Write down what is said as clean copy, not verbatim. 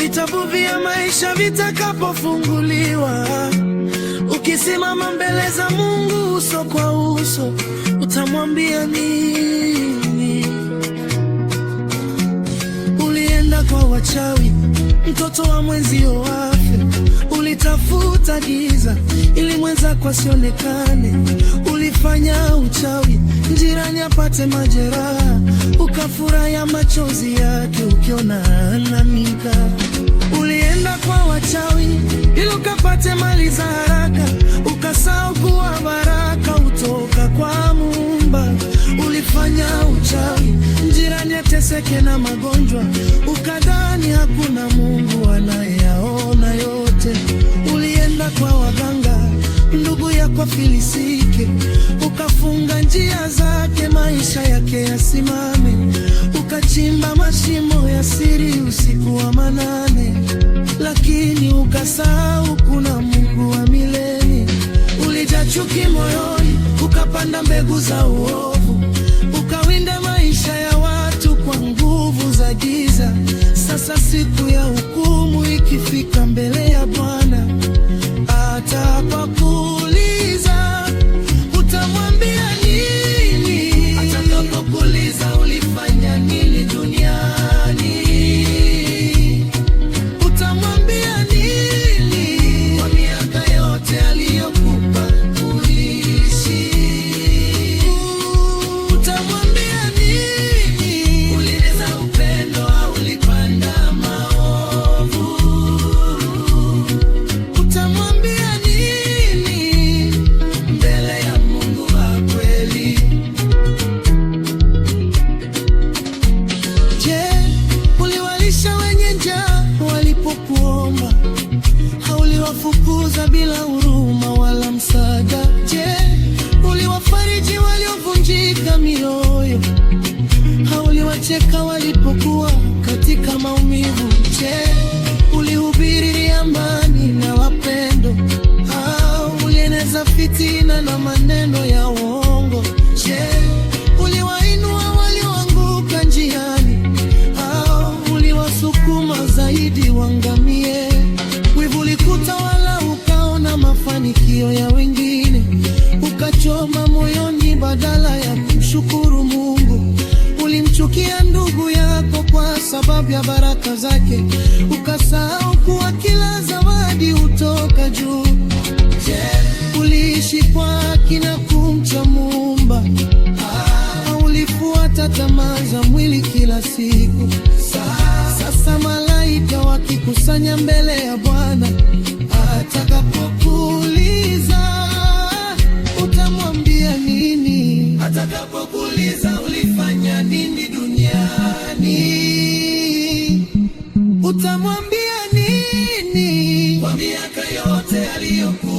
vitabu vya maisha vitakapofunguliwa, ukisimama mbele za Mungu uso kwa uso, utamwambia nini? Ulienda kwa wachawi, mtoto wa mwenzio wafe. Ulitafuta giza ili mwenzako asionekane. Ulifanya uchawi jirani apate majeraha, ukafurahia machozi yake ukiona anamika. Ulienda kwa wachawi ili ukapate mali za haraka, ukasahau kuwa baraka utoka kwa Muumba. Ulifanya uchawi jirani ateseke na magonjwa, ukadhani hakuna Mungu anayeyaona yote. Ulienda kwa waganga ndugu yako afilisike, ukafunga njia zake maisha yake yasimame, ukachimba mashimo ya siri usiku wa manane, lakini ukasahau kuna Mungu wa milele. Ulijaa chuki moyoni, ukapanda mbegu za uovu, ukawinda maisha ya watu kwa nguvu za giza. Sasa siku ya hukumu ikifika mbele ya Bwana, atakuuliza utamwambia nini? Atakapokuuliza ulifanya nini duniani, utamwambia nini? Kwa miaka yote aliyokupa kuishi, utamwambia nini? Ulieneza upendo au ulipanda maovu? Utamwambia nini mbele ya Mungu wa kweli? Je, uliwalisha wenye njaa walipokuomba? Hauliwafukuza bila huruma wala msaada? Je, uliwafariji waliovunjika mioyo? Hauliwacheka walipokuwa katika maumivu? Je, ulihubiri amani na wapendo? Ulieneza fitina na maneno ya uongo? Je, uliwainua walioanguka njiani? Uliwasukuma zaidi wangamie? Wivu ulikutawala, ukaona mafanikio ya wengine, ukachoma moyoni badala ya kumshukuru Mungu. Ulimchukia ndugu yako kwa sababu ya baraka zake, ukasahau kuwa kila zawadi hutoka juu. Je, uliishi kwa haki na kumcha Muumba? Ulifuata tamaa za mwili kila siku? Sasa malaika wakikusanya mbele ya Bwana, atakapokuuliza utamwambia nini? Atakapokuuliza ulifanya nini duniani, utamwambia nini? Kwa miaka yote aliyokuwa